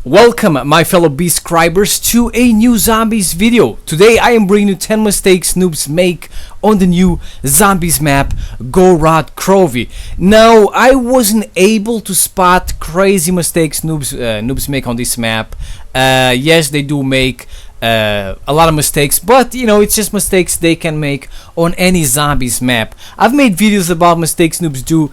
Welcome my fellow Beascribers to a new Zombies video. Today I am bringing you 10 mistakes noobs make on the new Zombies map Gorod Krovi. Now I wasn't able to spot crazy mistakes noobs make on this map. Yes, they do make a lot of mistakes, but you know, it's just mistakes they can make on any Zombies map. I've made videos about mistakes noobs do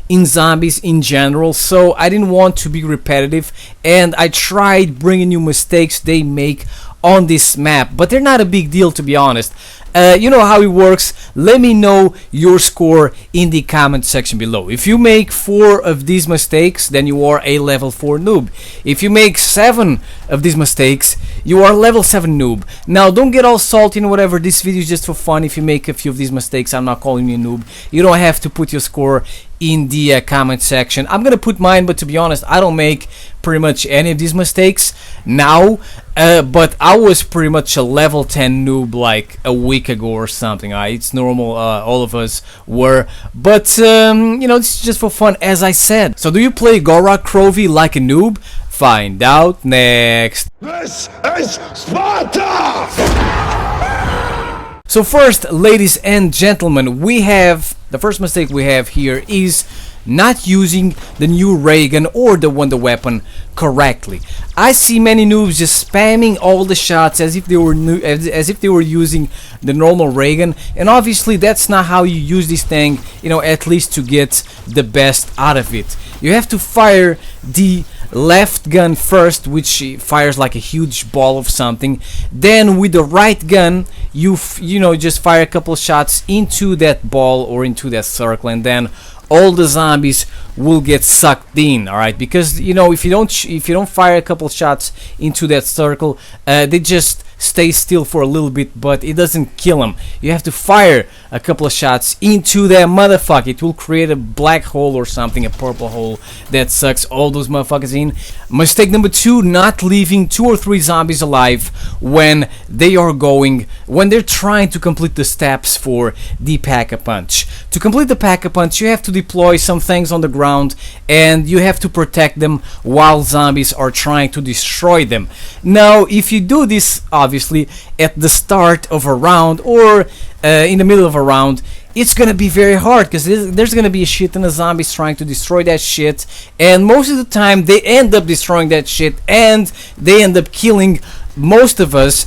in Zombies in general, so I didn't want to be repetitive, and I tried bringing you mistakes they make on this map, but they're not a big deal, to be honest. You know how it works. Let me know your score in the comment section below. If you make 4 of these mistakes, then you are a level 4 noob. If you make 7 of these mistakes, you are level 7 noob. Now don't get all salty and whatever, this video is just for fun. If you make a few of these mistakes, I'm not calling you a noob. You don't have to put your score in the comment section. I'm gonna put mine, but to be honest, I don't make pretty much any of these mistakes now, but I was pretty much a level 10 noob like a week ago or something. It's normal, all of us were, but you know, this is just for fun, as I said. So do you play Gorod Krovi like a noob? Find out next. This is Sparta! So first, ladies and gentlemen, we have the first mistake we have here is not using the new ray gun or the wonder weapon correctly. I see many noobs just spamming all the shots as if they were using the normal ray gun, and obviously that's not how you use this thing, you know, at least to get the best out of it. You have to fire the left gun first, which fires like a huge ball of something. Then with the right gun you know, just fire a couple of shots into that ball or into that circle, and then all the zombies will get sucked in. All right, because you know, if you don't fire a couple shots into that circle, they just stay still for a little bit, but it doesn't kill them. You have to fire a couple of shots into that motherfucker. It will create a black hole or something, a purple hole that sucks all those motherfuckers in. Mistake number 2, not leaving 2 or 3 zombies alive when they're trying to complete the steps for the pack-a-punch. To complete the pack-a-punch, you have to deploy some things on the ground, and you have to protect them while zombies are trying to destroy them. Now, if you do this, obviously, at the start of a round or in the middle of a round, it's gonna be very hard, because there's gonna be a shit ton of zombies trying to destroy that shit, and most of the time they end up destroying that shit, and they end up killing most of us,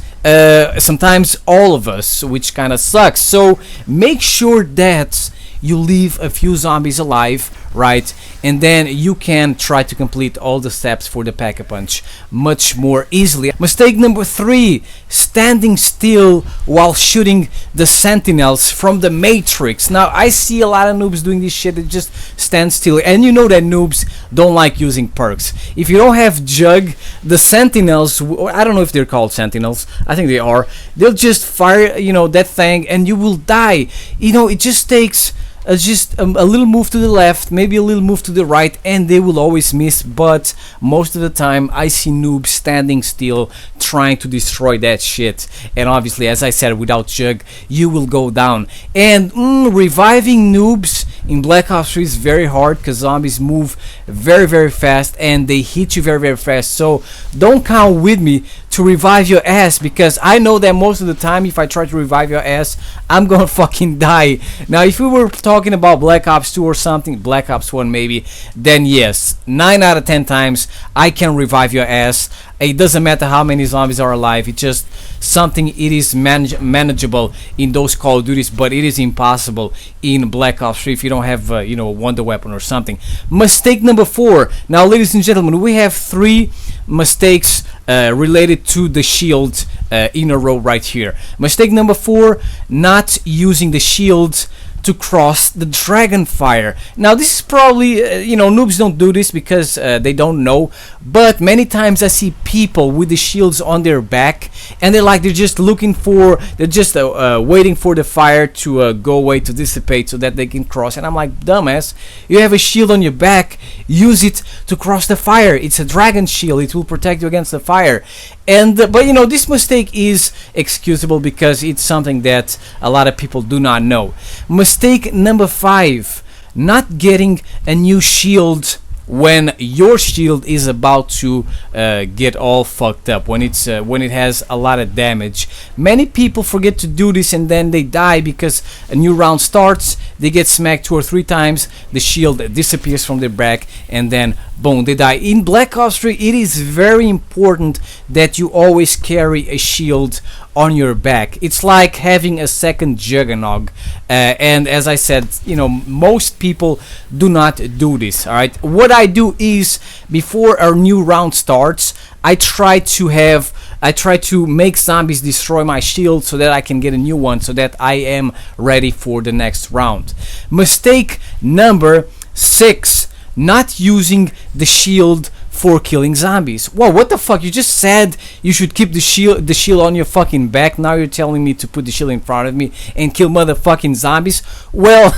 sometimes all of us, which kind of sucks. So make sure that you leave a few zombies alive, right, and then you can try to complete all the steps for the pack-a-punch much more easily. Mistake number 3, standing still while shooting the sentinels from the Matrix. Now I see a lot of noobs doing this shit, that just stand still, and you know that noobs don't like using perks. If you don't have Jug, the sentinels, or I don't know if they're called sentinels, I think they are, they'll just fire, you know, that thing, and you will die. You know, it just takes just a little move to the left, maybe a little move to the right, and they will always miss. But most of the time I see noobs standing still trying to destroy that shit, and obviously, as I said, without Jug you will go down. And reviving noobs in Black Ops 3 is very hard, because zombies move very fast and they hit you very fast. So don't count with me to revive your ass, because I know that most of the time if I try to revive your ass, I'm gonna fucking die. Now if we were talking about Black Ops 2 or something, Black Ops 1 maybe, then yes, 9 out of 10 times I can revive your ass. It doesn't matter how many zombies are alive, it's just something, it is manageable in those Call of Duties, but it is impossible in Black Ops 3 if you don't have you know, a wonder weapon or something. Mistake number 4. Now ladies and gentlemen, we have 3 mistakes related to the shield in a row right here. Mistake number 4, not using the shield to cross the dragon fire. Now this is probably you know, noobs don't do this because they don't know, but many times I see people with the shields on their back, and they're just looking for, they're just waiting for the fire to go away, to dissipate, so that they can cross. And I'm like, dumbass, you have a shield on your back, use it to cross the fire. It's a dragon shield, it will protect you against the fire. And but you know, this mistake is excusable because it's something that a lot of people do not know. Mistake number 5, not getting a new shield when your shield is about to get all fucked up, when it has a lot of damage. Many people forget to do this and then they die because a new round starts, they get smacked 2 or 3 times, the shield disappears from their back, and then boom, they die. In Black Ops 3, it is very important that you always carry a shield on your back. It's like having a second juggernaut, and as I said, you know, most people do not do this. All right, what I do is, before our new round starts, I try to make zombies destroy my shield so that I can get a new one, so that I am ready for the next round. Mistake number 6: not using the shield for killing zombies. Whoa, what the fuck? You just said you should keep the shield on your fucking back. Now you're telling me to put the shield in front of me and kill motherfucking zombies? Well,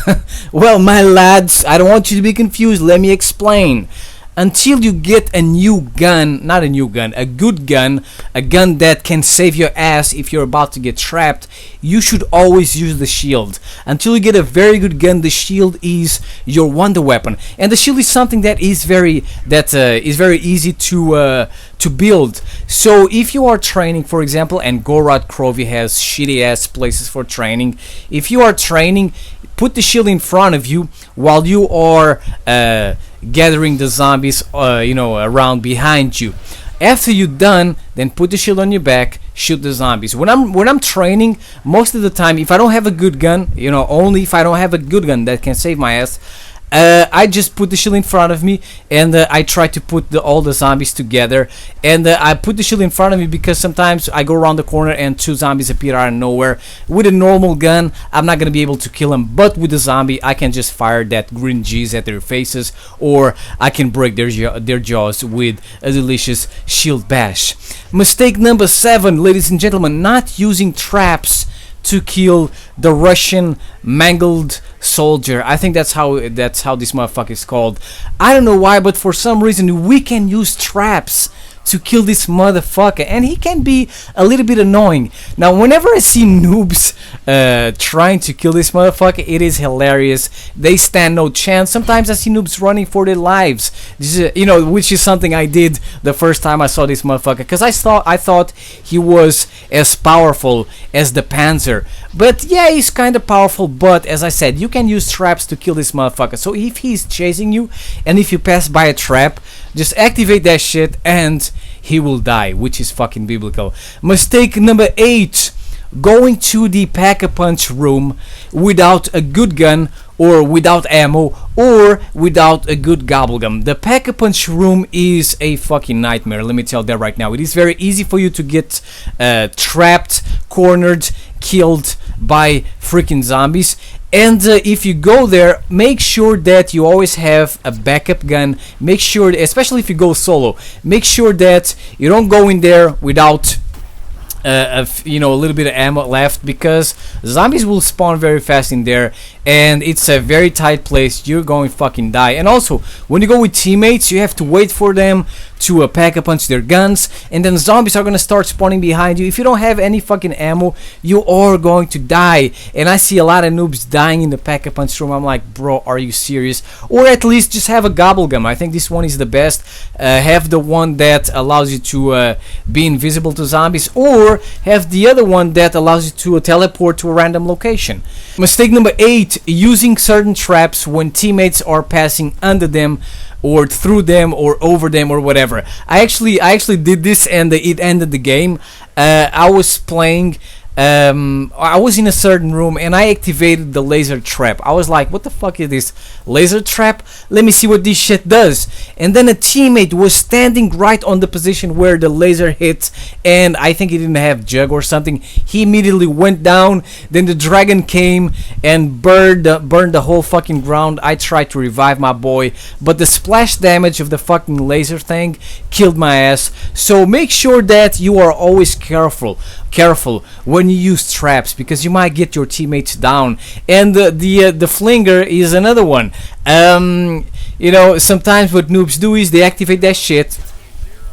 well, my lads, I don't want you to be confused. Let me explain. Until you get a new gun, not a new gun, a good gun, a gun that can save your ass if you're about to get trapped, you should always use the shield. Until you get a very good gun, the shield is your wonder weapon, and the shield is something that is very easy to build. So if you are training, for example, and Gorod Krovi has shitty ass places for training, if you are training, put the shield in front of you while you are gathering the zombies, around behind you. After you're done, then put the shield on your back, shoot the zombies. When I'm training, most of the time, if I don't have a good gun, only if I don't have a good gun that can save my ass, I just put the shield in front of me, and I try to put all the zombies together. And I put the shield in front of me because sometimes I go around the corner and 2 zombies appear out of nowhere. With a normal gun, I'm not gonna be able to kill them, but with a zombie, I can just fire that green JIZZ at their faces, or I can break their jaws with a delicious shield bash. Mistake number 7, ladies and gentlemen: not using traps to kill the Russian mangled soldier. I think that's how this motherfucker is called. I don't know why, but for some reason we can use traps to kill this motherfucker, and he can be a little bit annoying. Now, whenever I see noobs trying to kill this motherfucker, it is hilarious. They stand no chance. Sometimes I see noobs running for their lives. This is, which is something I did the first time I saw this motherfucker, because I thought he was as powerful as the Panzer. But yeah, he's kind of powerful, but as I said, you can use traps to kill this motherfucker. So if he's chasing you, and if you pass by a trap, just activate that shit and he will die, which is fucking biblical. Mistake number 8: going to the pack-a-punch room without a good gun, or without ammo, or without a good gobblegum. The pack-a-punch room is a fucking nightmare, let me tell you that right now. It is very easy for you to get trapped, cornered, killed by freaking zombies. And if you go there, make sure that you always have a backup gun. Make sure, especially if you go solo, make sure that you don't go in there without a little bit of ammo left, because zombies will spawn very fast in there, and it's a very tight place. You're going to fucking die. And also, when you go with teammates, you have to wait for them to pack-a-punch their guns, and then zombies are gonna start spawning behind you. If you don't have any fucking ammo, you are going to die. And I see a lot of noobs dying in the pack-a-punch room. I'm like, bro, are you serious? Or at least just have a gobblegum. I think this one is the best. Have the one that allows you to be invisible to zombies, or have the other one that allows you to teleport to a random location. Mistake number 8: using certain traps when teammates are passing under them, or through them, or over them, or whatever. I actually did this, and it ended the game. I was playing. I was in a certain room and I activated the laser trap. I was like, what the fuck is this laser trap? Let me see what this shit does. And then a teammate was standing right on the position where the laser hit, and I think he didn't have jug or something. He immediately went down. Then the dragon came and burned the whole fucking ground. I tried to revive my boy, but the splash damage of the fucking laser thing killed my ass. So make sure that you are always careful when you use traps, because you might get your teammates down. And the flinger is another one. Sometimes what noobs do is they activate that shit,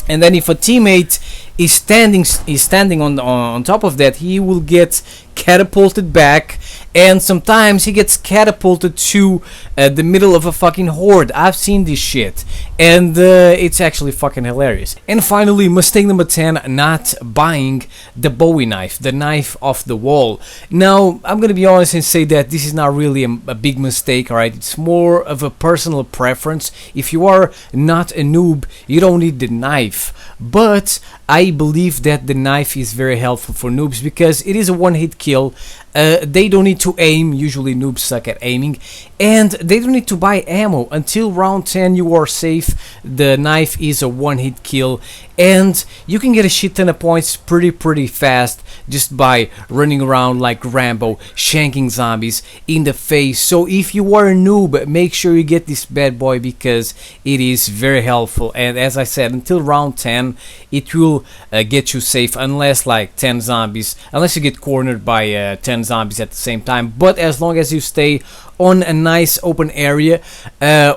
and then if a teammate is standing on top of that, he will get catapulted back, and sometimes he gets catapulted to the middle of a fucking horde. I've seen this shit, and it's actually fucking hilarious. And finally, mistake number 10, not buying the Bowie knife, the knife off the wall. Now, I'm gonna be honest and say that this is not really a big mistake, alright? It's more of a personal preference. If you are not a noob, you don't need the knife. But I believe that the knife is very helpful for noobs because it is a one-hit kill. They don't need to aim. Usually noobs suck at aiming, and they don't need to buy ammo. Until round 10 you are safe. The knife is a one-hit kill, and you can get a shit ton of points pretty fast just by running around like Rambo, shanking zombies in the face. So if you are a noob, make sure you get this bad boy because it is very helpful. And as I said, until round 10 it will get you safe, unless like 10 zombies, unless you get cornered by 10 zombies at the same time. But as long as you stay on a nice open area,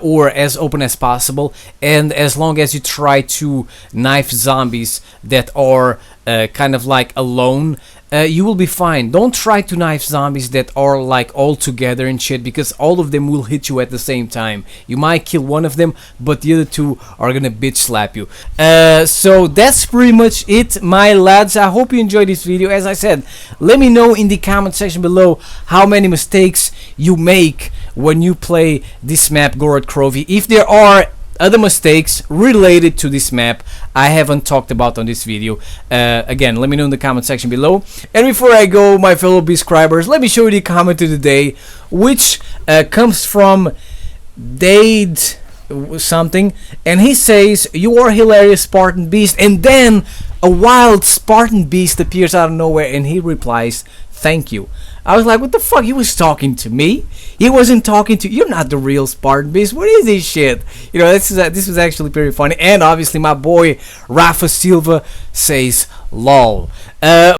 or as open as possible, and as long as you try to knife zombies that are kind of like alone, you will be fine. Don't try to knife zombies that are like all together and shit, because all of them will hit you at the same time. You might kill one of them, but the other two are gonna bitch slap you. So that's pretty much it, my lads. I hope you enjoyed this video. As I said, let me know in the comment section below how many mistakes you make when you play this map, Gorod Krovi. If there are other mistakes related to this map I haven't talked about on this video, again, let me know in the comment section below. And before I go, my fellow subscribers, let me show you the comment of the day, which comes from Dade something, and he says, "You are hilarious, Spartan Beast," and then a wild Spartan Beast appears out of nowhere and he replies, "Thank you." I was like, what the fuck? He was talking to me? He wasn't talking to... You're not the real Spartan Beast. What is this shit? You know, this was actually pretty funny. And obviously my boy Rafa Silva says, lol.